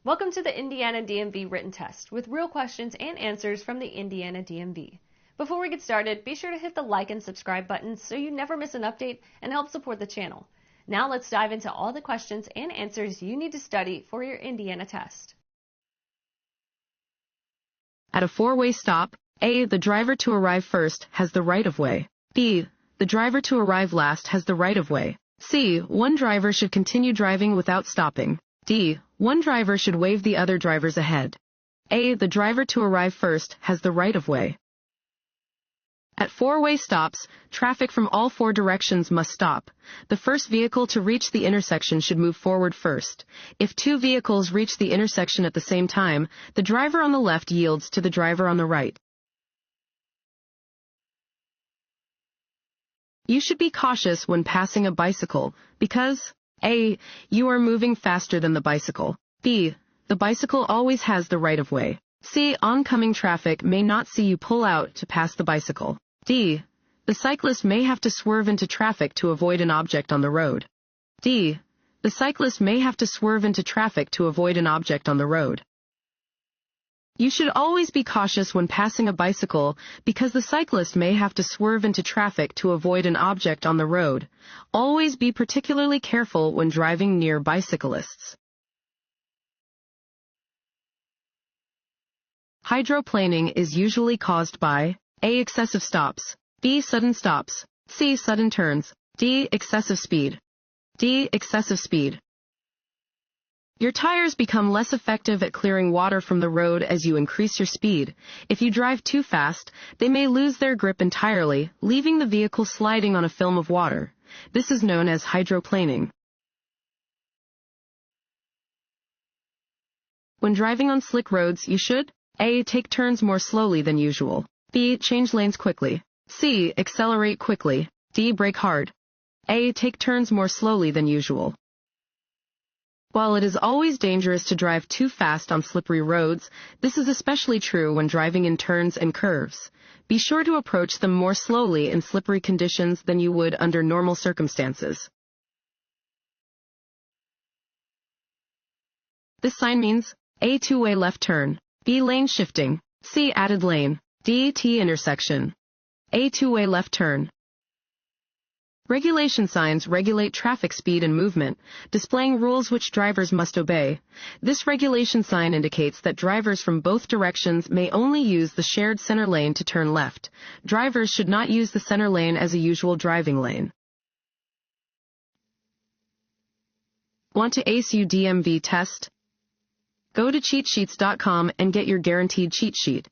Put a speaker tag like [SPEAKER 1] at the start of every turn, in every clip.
[SPEAKER 1] Welcome to the Indiana DMV Written Test with real questions and answers from the Indiana DMV. Before we get started, be sure to hit the like and subscribe buttons so you never miss an update and help support the channel. Now let's dive into all the questions and answers you need to study for your Indiana test.
[SPEAKER 2] At a four-way stop, A, the driver to arrive first has the right-of-way. B, the driver to arrive last has the right-of-way. C, one driver should continue driving without stopping. D, one driver should wave the other drivers ahead. A, the driver to arrive first has the right-of-way. At four-way stops, traffic from all four directions must stop. The first vehicle to reach the intersection should move forward first. If two vehicles reach the intersection at the same time, the driver on the left yields to the driver on the right. You should be cautious when passing a bicycle because A, you are moving faster than the bicycle. B, the bicycle always has the right-of-way. C, oncoming traffic may not see you pull out to pass the bicycle. D, the cyclist may have to swerve into traffic to avoid an object on the road. D, the cyclist may have to swerve into traffic to avoid an object on the road. You should always be cautious when passing a bicycle because the cyclist may have to swerve into traffic to avoid an object on the road. Always be particularly careful when driving near bicyclists. Hydroplaning is usually caused by A, excessive stops, B, sudden stops, C, sudden turns, D, excessive speed. D, excessive speed. Your tires become less effective at clearing water from the road as you increase your speed. If you drive too fast, they may lose their grip entirely, leaving the vehicle sliding on a film of water. This is known as hydroplaning. When driving on slick roads, you should A, take turns more slowly than usual. B, change lanes quickly. C, accelerate quickly. D, brake hard. A, take turns more slowly than usual. While it is always dangerous to drive too fast on slippery roads, this is especially true when driving in turns and curves. Be sure to approach them more slowly in slippery conditions than you would under normal circumstances. This sign means A, two-way left turn, B, lane shifting, C, added lane, D, T intersection. A, two-way left turn. Regulation signs regulate traffic speed and movement, displaying rules which drivers must obey. This regulation sign indicates that drivers from both directions may only use the shared center lane to turn left. Drivers should not use the center lane as a usual driving lane. Want to ace your DMV test? Go to cheatsheets.com and get your guaranteed cheat sheet.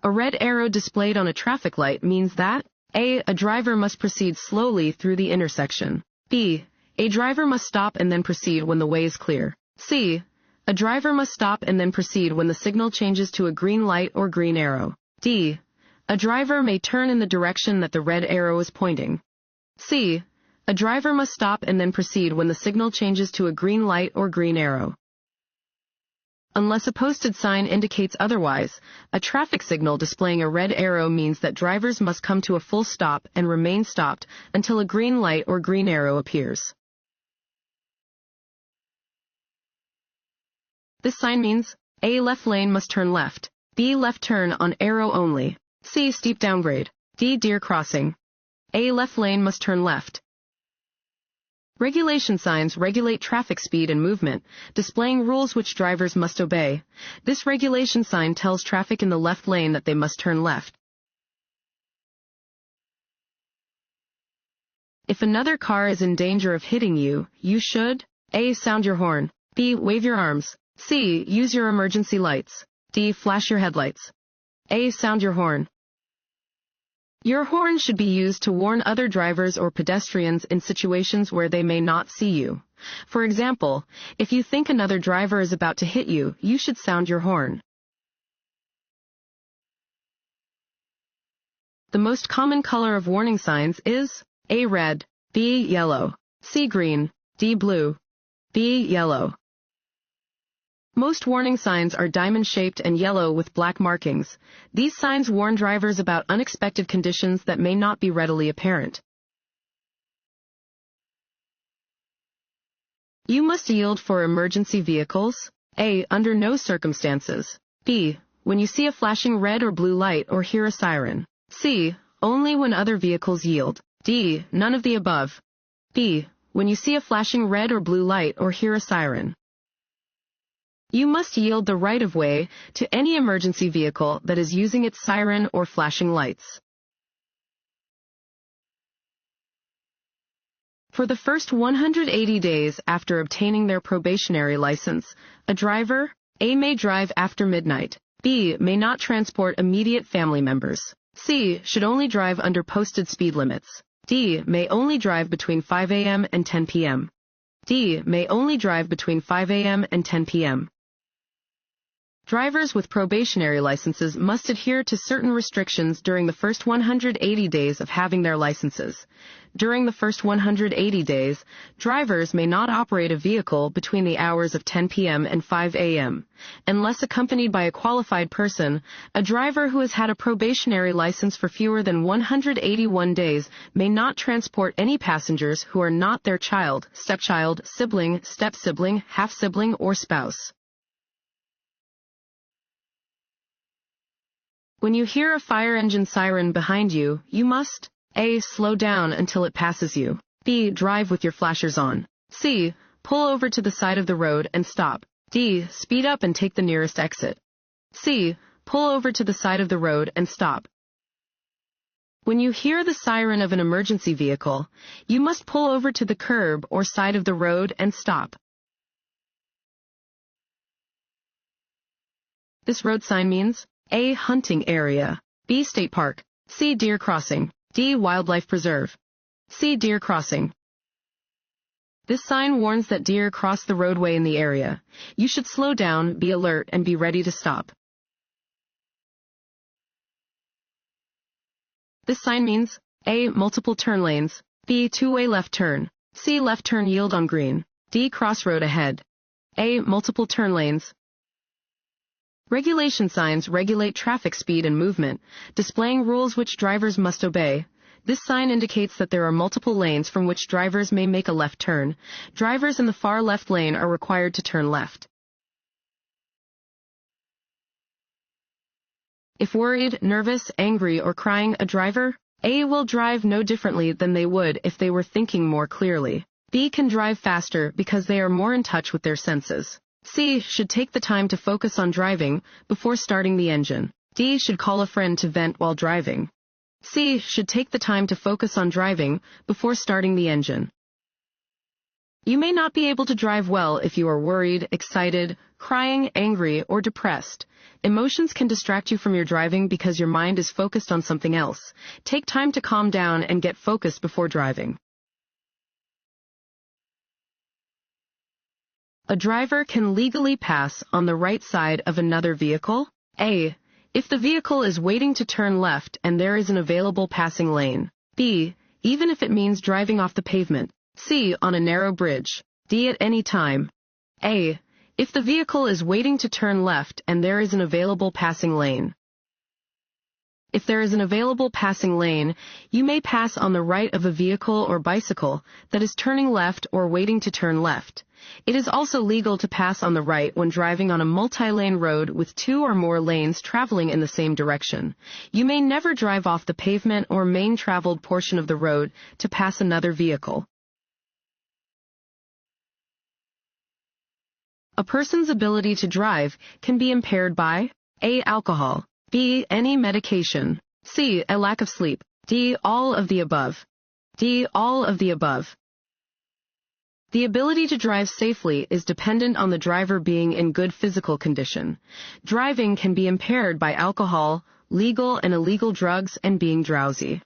[SPEAKER 2] A red arrow displayed on a traffic light means that A, a driver must proceed slowly through the intersection. B, a driver must stop and then proceed when the way is clear. C, a driver must stop and then proceed when the signal changes to a green light or green arrow. D, a driver may turn in the direction that the red arrow is pointing. C, a driver must stop and then proceed when the signal changes to a green light or green arrow. Unless a posted sign indicates otherwise, a traffic signal displaying a red arrow means that drivers must come to a full stop and remain stopped until a green light or green arrow appears. This sign means A, left lane must turn left, B, left turn on arrow only, C, steep downgrade, D, deer crossing. A, left lane must turn left. Regulation signs regulate traffic speed and movement, displaying rules which drivers must obey. This regulation sign tells traffic in the left lane that they must turn left. If another car is in danger of hitting you, you should A, sound your horn, B, wave your arms, C, use your emergency lights, D, flash your headlights. A, sound your horn. Your horn should be used to warn other drivers or pedestrians in situations where they may not see you. For example, if you think another driver is about to hit you, you should sound your horn. The most common color of warning signs is A, red, B, yellow, C, green, D, blue, B, yellow. Most warning signs are diamond-shaped and yellow with black markings. These signs warn drivers about unexpected conditions that may not be readily apparent. You must yield for emergency vehicles. A. Under no circumstances. B. When you see a flashing red or blue light or hear a siren. C. Only when other vehicles yield. D. None of the above. B. When you see a flashing red or blue light or hear a siren. You must yield the right-of-way to any emergency vehicle that is using its siren or flashing lights. For the first 180 days after obtaining their probationary license, a driver, A, may drive after midnight. B, may not transport immediate family members. C, should only drive under posted speed limits. D, may only drive between 5 a.m. and 10 p.m. D, may only drive between 5 a.m. and 10 p.m. Drivers with probationary licenses must adhere to certain restrictions during the first 180 days of having their licenses. During the first 180 days, drivers may not operate a vehicle between the hours of 10 p.m. and 5 a.m. Unless accompanied by a qualified person, a driver who has had a probationary license for fewer than 181 days may not transport any passengers who are not their child, stepchild, sibling, step-sibling, half-sibling, or spouse. When you hear a fire engine siren behind you, you must A. Slow down until it passes you. B. Drive with your flashers on. C. Pull over to the side of the road and stop. D. Speed up and take the nearest exit. C. Pull over to the side of the road and stop. When you hear the siren of an emergency vehicle, you must pull over to the curb or side of the road and stop. This road sign means A. Hunting area. B. State park. C. Deer crossing. D. Wildlife preserve. C. Deer crossing. This sign warns that deer cross the roadway in the area. You should slow down, be alert, and be ready to stop. This sign means A. Multiple turn lanes. B. Two-way left turn. C. Left turn yield on green. D. Crossroad ahead. A. Multiple turn lanes. Regulation signs regulate traffic speed and movement, displaying rules which drivers must obey. This sign indicates that there are multiple lanes from which drivers may make a left turn. Drivers in the far left lane are required to turn left. If worried, nervous, angry, or crying, a driver, A. will drive no differently than they would if they were thinking more clearly. B. can drive faster because they are more in touch with their senses. C. should take the time to focus on driving before starting the engine. D. should call a friend to vent while driving. C. should take the time to focus on driving before starting the engine. You may not be able to drive well if you are worried, excited, crying, angry, or depressed. Emotions can distract you from your driving because your mind is focused on something else. Take time to calm down and get focused before driving. A driver can legally pass on the right side of another vehicle. A. if the vehicle is waiting to turn left and there is an available passing lane. B. even if it means driving off the pavement. C. on a narrow bridge. D. at any time. A. if the vehicle is waiting to turn left and there is an available passing lane. If there is an available passing lane, you may pass on the right of a vehicle or bicycle that is turning left or waiting to turn left. It is also legal to pass on the right when driving on a multi-lane road with two or more lanes traveling in the same direction. You may never drive off the pavement or main traveled portion of the road to pass another vehicle. A person's ability to drive can be impaired by A. alcohol. B. any medication. C. a lack of sleep. D. all of the above. D. all of the above. The ability to drive safely is dependent on the driver being in good physical condition. Driving can be impaired by alcohol, legal and illegal drugs, and being drowsy.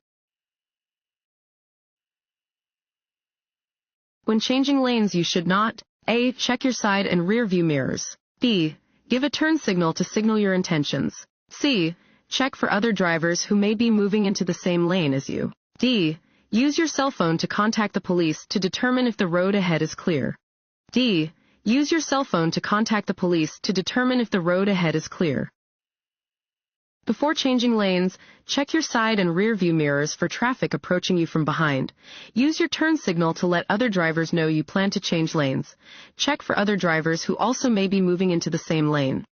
[SPEAKER 2] When changing lanes, you should not A. check your side and rear view mirrors. B. give a turn signal to signal your intentions. C. check for other drivers who may be moving into the same lane as you. D. use your cell phone to contact the police to determine if the road ahead is clear. D. use your cell phone to contact the police to determine if the road ahead is clear. Before changing lanes, check your side and rear view mirrors for traffic approaching you from behind. Use your turn signal to let other drivers know you plan to change lanes. Check for other drivers who also may be moving into the same lane.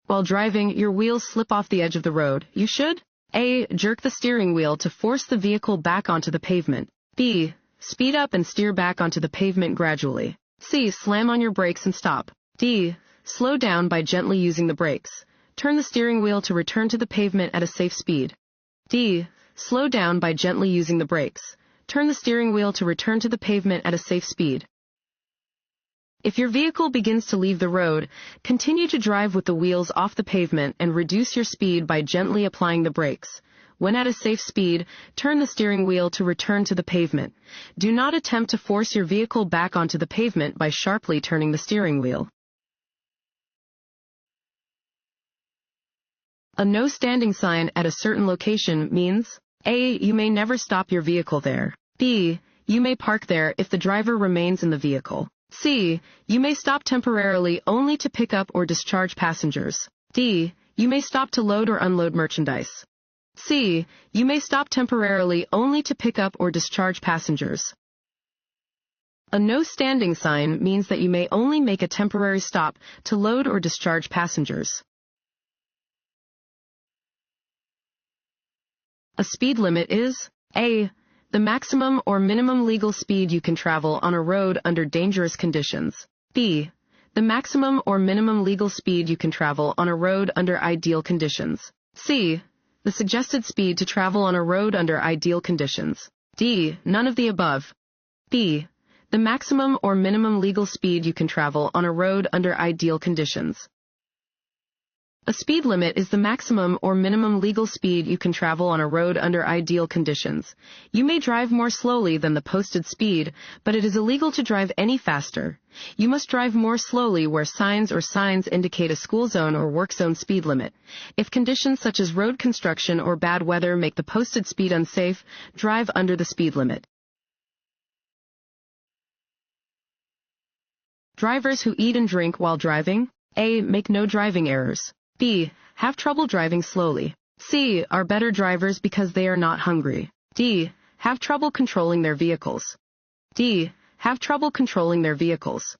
[SPEAKER 2] While driving, your wheels slip off the edge of the road. You should A. Jerk the steering wheel to force the vehicle back onto the pavement. B. Speed up and steer back onto the pavement gradually. C. Slam on your brakes and stop. D. Slow down by gently using the brakes. Turn the steering wheel to return to the pavement at a safe speed. D. Slow down by gently using the brakes. Turn the steering wheel to return to the pavement at a safe speed. If your vehicle begins to leave the road, continue to drive with the wheels off the pavement and reduce your speed by gently applying the brakes. When at a safe speed, turn the steering wheel to return to the pavement. Do not attempt to force your vehicle back onto the pavement by sharply turning the steering wheel. A no standing sign at a certain location means A. You may never stop your vehicle there. B. You may park there if the driver remains in the vehicle. C. You may stop temporarily only to pick up or discharge passengers. D. You may stop to load or unload merchandise. C. You may stop temporarily only to pick up or discharge passengers. A no standing sign means that you may only make a temporary stop to load or discharge passengers. A speed limit is A. The maximum or minimum legal speed you can travel on a road under dangerous conditions. B. The maximum or minimum legal speed you can travel on a road under ideal conditions. C. The suggested speed to travel on a road under ideal conditions. D. None of the above. B. The maximum or minimum legal speed you can travel on a road under ideal conditions. A speed limit is the maximum or minimum legal speed you can travel on a road under ideal conditions. You may drive more slowly than the posted speed, but it is illegal to drive any faster. You must drive more slowly where signs indicate a school zone or work zone speed limit. If conditions such as road construction or bad weather make the posted speed unsafe, drive under the speed limit. Drivers who eat and drink while driving. A. Make no driving errors. B. Have trouble driving slowly. C. Are better drivers because they are not hungry. D. Have trouble controlling their vehicles. D. Have trouble controlling their vehicles.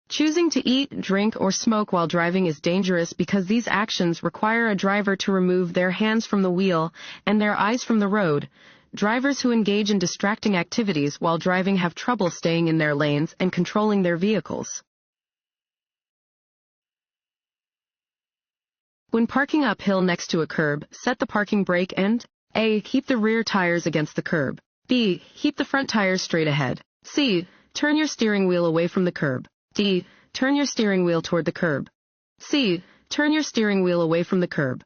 [SPEAKER 2] Choosing to eat, drink, or smoke while driving is dangerous because these actions require a driver to remove their hands from the wheel and their eyes from the road. Drivers who engage in distracting activities while driving have trouble staying in their lanes and controlling their vehicles. When parking uphill next to a curb, set the parking brake and A. Keep the rear tires against the curb. B. Keep the front tires straight ahead. C. Turn your steering wheel away from the curb. D. Turn your steering wheel toward the curb. C. Turn your steering wheel away from the curb.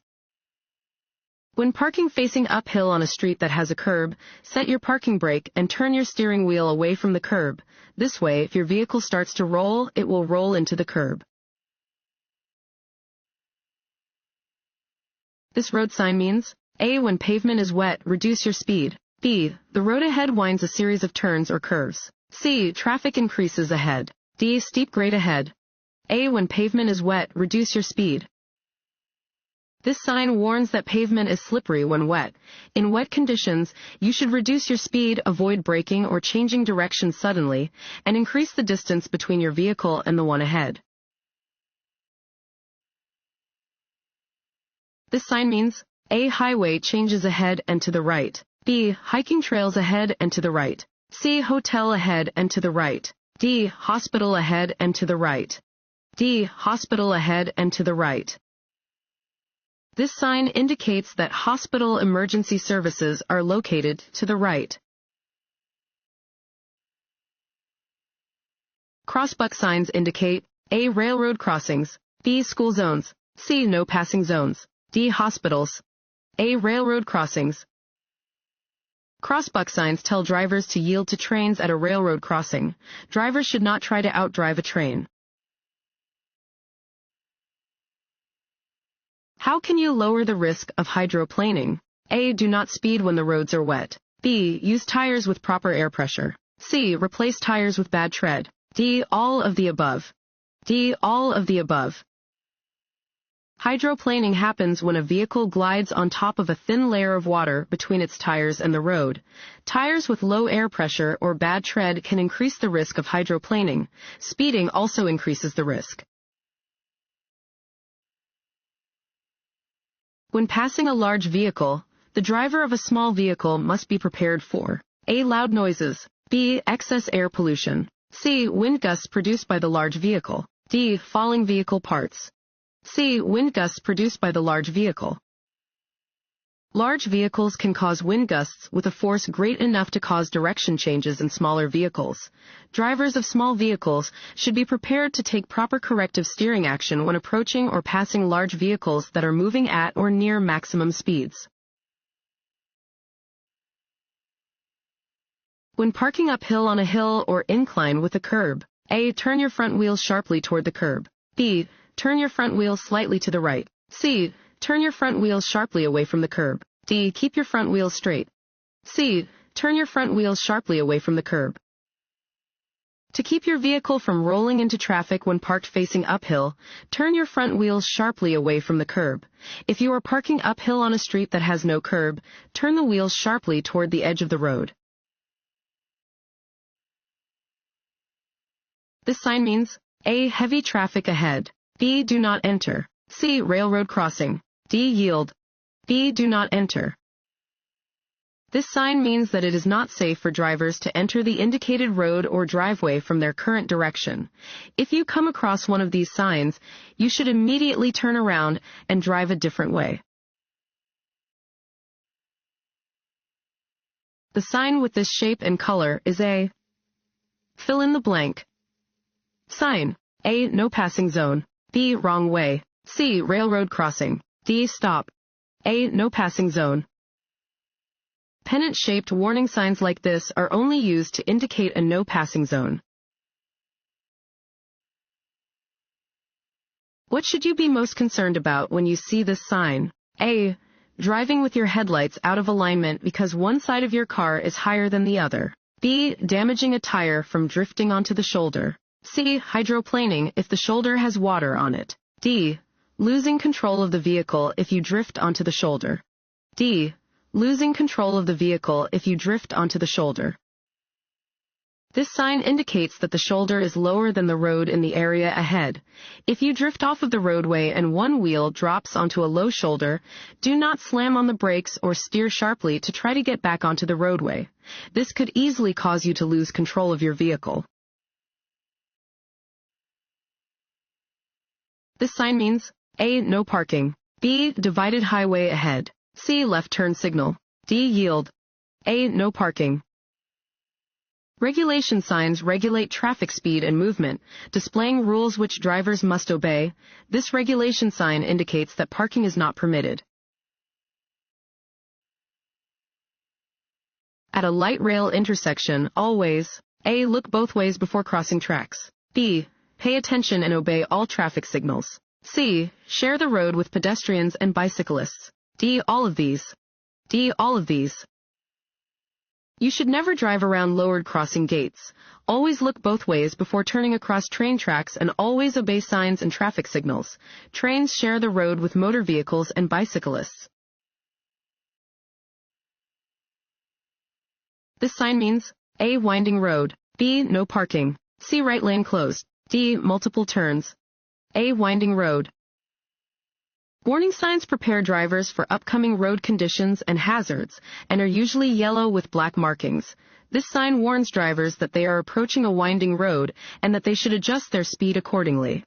[SPEAKER 2] When parking facing uphill on a street that has a curb, set your parking brake and turn your steering wheel away from the curb. This way, if your vehicle starts to roll, it will roll into the curb. This road sign means A. When pavement is wet, reduce your speed. B. The road ahead winds a series of turns or curves. C. Traffic increases ahead. D. Steep grade ahead. A. When pavement is wet, reduce your speed. This sign warns that pavement is slippery when wet. In wet conditions, you should reduce your speed, avoid braking or changing direction suddenly, and increase the distance between your vehicle and the one ahead. This sign means A. Highway changes ahead and to the right. B. Hiking trails ahead and to the right. C. Hotel ahead and to the right. D. Hospital ahead and to the right. D. Hospital ahead and to the right. This sign indicates that hospital emergency services are located to the right. Crossbuck signs indicate A. Railroad crossings. B. School zones. C. No passing zones. D. Hospitals. A. Railroad crossings. Crossbuck signs tell drivers to yield to trains at a railroad crossing. Drivers should not try to outdrive a train. How can you lower the risk of hydroplaning? A. Do not speed when the roads are wet. B. Use tires with proper air pressure. C. Replace tires with bad tread. D. All of the above. D. All of the above. Hydroplaning happens when a vehicle glides on top of a thin layer of water between its tires and the road. Tires with low air pressure or bad tread can increase the risk of hydroplaning. Speeding also increases the risk. When passing a large vehicle, the driver of a small vehicle must be prepared for A. Loud noises, B. Excess air pollution, C. Wind gusts produced by the large vehicle, D. Falling vehicle parts, C. Wind gusts produced by the large vehicle. Large vehicles can cause wind gusts with a force great enough to cause direction changes in smaller vehicles. Drivers of small vehicles should be prepared to take proper corrective steering action when approaching or passing large vehicles that are moving at or near maximum speeds. When parking uphill on a hill or incline with a curb, A. Turn your front wheels sharply toward the curb. B. Turn your front wheels slightly to the right. C. Turn your front wheels sharply away from the curb. D. Keep your front wheels straight. C. Turn your front wheels sharply away from the curb. To keep your vehicle from rolling into traffic when parked facing uphill, turn your front wheels sharply away from the curb. If you are parking uphill on a street that has no curb, turn the wheels sharply toward the edge of the road. This sign means A. Heavy traffic ahead. B. Do not enter. C. Railroad crossing. D. Yield. B. Do not enter. This sign means that it is not safe for drivers to enter the indicated road or driveway from their current direction. If you come across one of these signs, you should immediately turn around and drive a different way. The sign with this shape and color is a fill in the blank sign. A. No passing zone. B. Wrong way. C. Railroad crossing. D. Stop. A. No passing zone. Pennant-shaped warning signs like this are only used to indicate a no passing zone. What should you be most concerned about when you see this sign? A. Driving with your headlights out of alignment because one side of your car is higher than the other. B. Damaging a tire from drifting onto the shoulder. C. Hydroplaning if the shoulder has water on it. D. Losing control of the vehicle if you drift onto the shoulder. D. Losing control of the vehicle if you drift onto the shoulder. This sign indicates that the shoulder is lower than the road in the area ahead. If you drift off of the roadway and one wheel drops onto a low shoulder, do not slam on the brakes or steer sharply to try to get back onto the roadway. This could easily cause you to lose control of your vehicle. This sign means A. No parking. B. Divided highway ahead. C. Left turn signal. D. Yield. A. No parking. Regulation signs regulate traffic speed and movement, displaying rules which drivers must obey. This regulation sign indicates that parking is not permitted. At a light rail intersection, always A. Look both ways before crossing tracks. B. Pay attention and obey all traffic signals. C. Share the road with pedestrians and bicyclists. D. All of these. D. All of these. You should never drive around lowered crossing gates. Always look both ways before turning across train tracks and always obey signs and traffic signals. Trains share the road with motor vehicles and bicyclists. This sign means A. Winding road. B. No parking. C. Right lane closed. D. Multiple turns. A. Winding road. Warning signs prepare drivers for upcoming road conditions and hazards and are usually yellow with black markings. This sign warns drivers that they are approaching a winding road and that they should adjust their speed accordingly.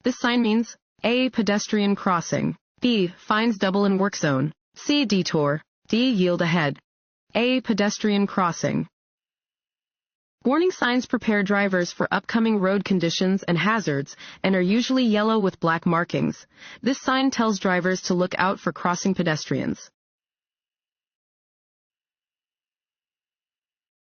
[SPEAKER 2] This sign means A. Pedestrian crossing. B. Fines double in work zone. C. Detour. D. Yield ahead. A. Pedestrian crossing. Warning signs prepare drivers for upcoming road conditions and hazards and are usually yellow with black markings. This sign tells drivers to look out for crossing pedestrians.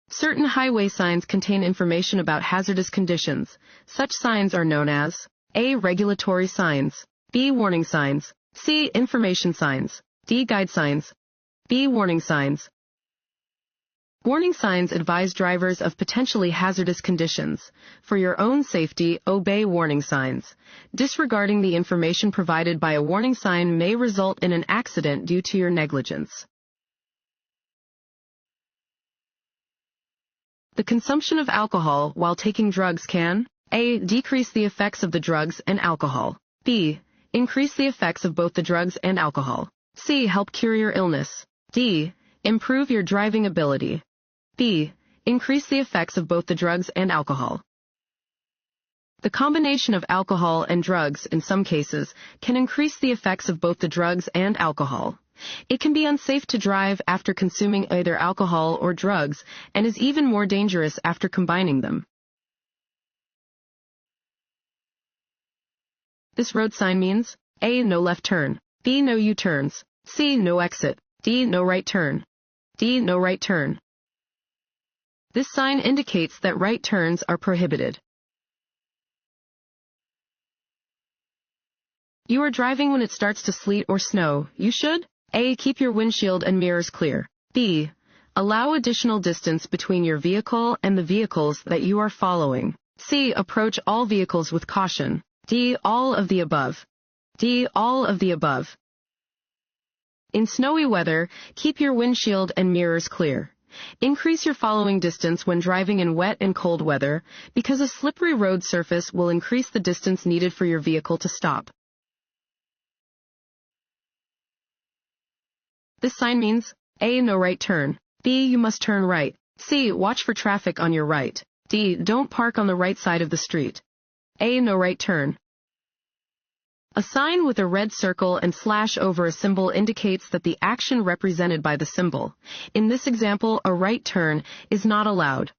[SPEAKER 2] Certain highway signs contain information about hazardous conditions. Such signs are known as A. Regulatory signs. B. Warning signs. C. Information signs. D. Guide signs. B. Warning signs. Warning signs advise drivers of potentially hazardous conditions. For your own safety, obey warning signs. Disregarding the information provided by a warning sign may result in an accident due to your negligence. The consumption of alcohol while taking drugs can A. Decrease the effects of the drugs and alcohol. B. Increase the effects of both the drugs and alcohol. C. Help cure your illness. D. Improve your driving ability. B. Increase the effects of both the drugs and alcohol. The combination of alcohol and drugs, in some cases, can increase the effects of both the drugs and alcohol. It can be unsafe to drive after consuming either alcohol or drugs, and is even more dangerous after combining them. This road sign means A. No left turn. B. No U-turns. C. No exit. D. No right turn. D. No right turn. This sign indicates that right turns are prohibited. You are driving when it starts to sleet or snow. You should A. Keep your windshield and mirrors clear. B. Allow additional distance between your vehicle and the vehicles that you are following. C. Approach all vehicles with caution. D. All of the above. D. All of the above. In snowy weather, keep your windshield and mirrors clear. Increase your following distance when driving in wet and cold weather, because a slippery road surface will increase the distance needed for your vehicle to stop. This sign means A. No right turn. B. You must turn right. C. Watch for traffic on your right. D. Don't park on the right side of the street. A. No right turn. A sign with a red circle and slash over a symbol indicates that the action represented by the symbol, in this example, a right turn, is not allowed.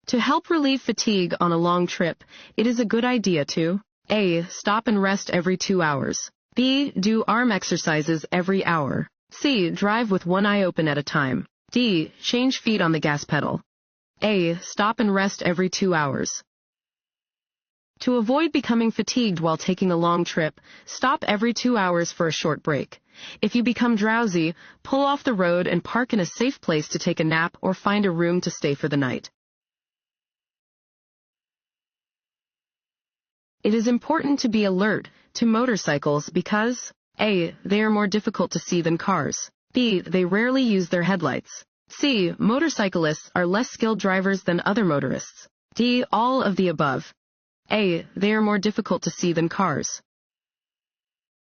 [SPEAKER 2] To help relieve fatigue on a long trip, it is a good idea to A. Stop and rest every 2 hours. B. Do arm exercises every hour. C. Drive with one eye open at a time. D. Change feet on the gas pedal. A. Stop and rest every 2 hours. To avoid becoming fatigued while taking a long trip, stop every 2 hours for a short break. If you become drowsy, pull off the road and park in a safe place to take a nap or find a room to stay for the night. It is important to be alert to motorcycles because A. They are more difficult to see than cars. B. They rarely use their headlights. C. Motorcyclists are less skilled drivers than other motorists. D. All of the above. A. They are more difficult to see than cars.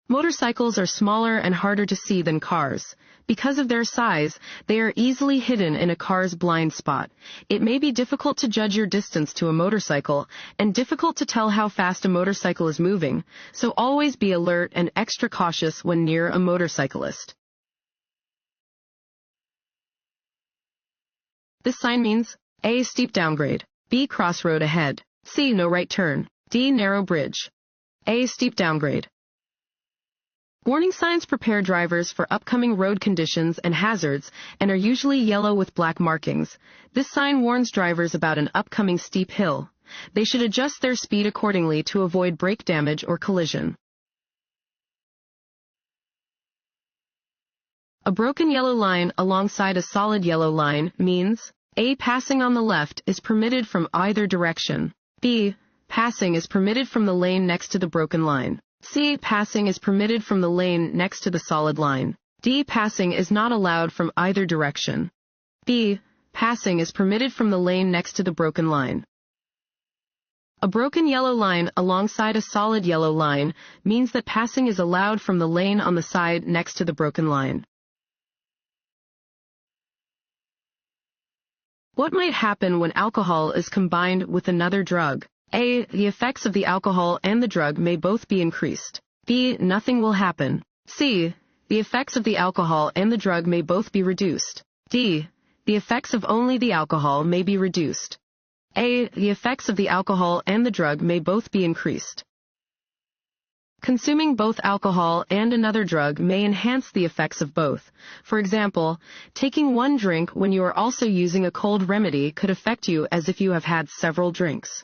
[SPEAKER 2] Motorcycles are smaller and harder to see than cars. Because of their size, they are easily hidden in a car's blind spot. It may be difficult to judge your distance to a motorcycle and difficult to tell how fast a motorcycle is moving, so always be alert and extra cautious when near a motorcyclist. This sign means A. Steep downgrade. B. Crossroad ahead. C. No right turn. D. Narrow bridge. A. Steep downgrade. Warning signs prepare drivers for upcoming road conditions and hazards and are usually yellow with black markings. This sign warns drivers about an upcoming steep hill. They should adjust their speed accordingly to avoid brake damage or collision. A broken yellow line alongside a solid yellow line means A. Passing on the left is permitted from either direction. B. Passing is permitted from the lane next to the broken line. C. Passing is permitted from the lane next to the solid line. D. Passing is not allowed from either direction. B. Passing is permitted from the lane next to the broken line. A broken yellow line alongside a solid yellow line means that passing is allowed from the lane on the side next to the broken line. What might happen when alcohol is combined with another drug? A. The effects of the alcohol and the drug may both be increased. B. Nothing will happen. C. The effects of the alcohol and the drug may both be reduced. D. The effects of only the alcohol may be reduced. A. The effects of the alcohol and the drug may both be increased. Consuming both alcohol and another drug may enhance the effects of both. For example, taking one drink when you are also using a cold remedy could affect you as if you have had several drinks.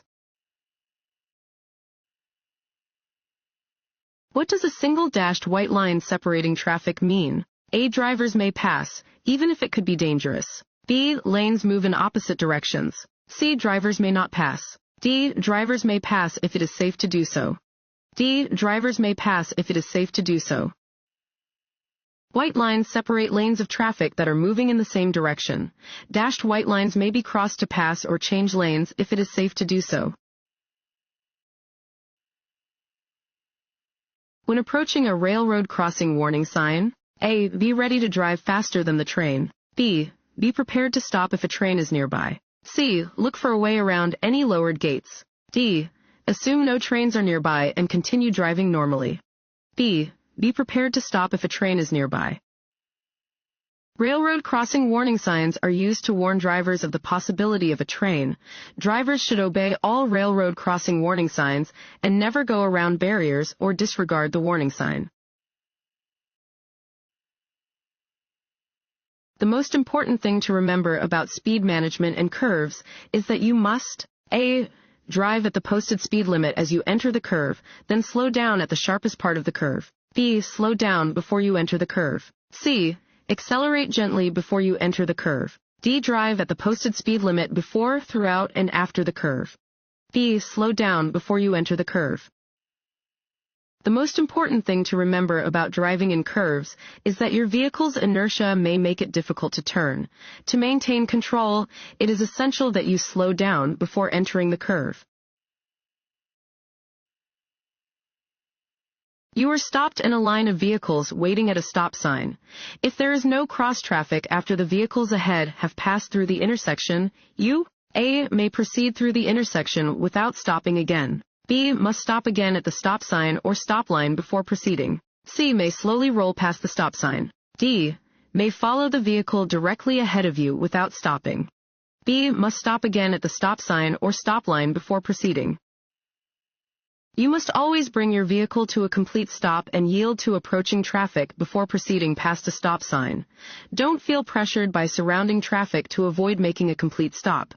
[SPEAKER 2] What does a single dashed white line separating traffic mean? A. Drivers may pass, even if it could be dangerous. B. Lanes move in opposite directions. C. Drivers may not pass. D. Drivers may pass if it is safe to do so. D. Drivers may pass if it is safe to do so. White lines separate lanes of traffic that are moving in the same direction. Dashed white lines may be crossed to pass or change lanes if it is safe to do so. When approaching a railroad crossing warning sign, A. Be ready to drive faster than the train. B. Be prepared to stop if a train is nearby. C. Look for a way around any lowered gates. D. Assume no trains are nearby and continue driving normally. B. Be prepared to stop if a train is nearby. Railroad crossing warning signs are used to warn drivers of the possibility of a train. Drivers should obey all railroad crossing warning signs and never go around barriers or disregard the warning sign. The most important thing to remember about speed management and curves is that you must A. Drive at the posted speed limit as you enter the curve, then slow down at the sharpest part of the curve. B. Slow down before you enter the curve. C. Accelerate gently before you enter the curve. D. Drive at the posted speed limit before, throughout, and after the curve. B. Slow down before you enter the curve. The most important thing to remember about driving in curves is that your vehicle's inertia may make it difficult to turn. To maintain control, it is essential that you slow down before entering the curve. You are stopped in a line of vehicles waiting at a stop sign. If there is no cross traffic after the vehicles ahead have passed through the intersection, you, A, may proceed through the intersection without stopping again. B, must stop again at the stop sign or stop line before proceeding. C, may slowly roll past the stop sign. D, may follow the vehicle directly ahead of you without stopping. B, must stop again at the stop sign or stop line before proceeding. You must always bring your vehicle to a complete stop and yield to approaching traffic before proceeding past a stop sign. Don't feel pressured by surrounding traffic to avoid making a complete stop.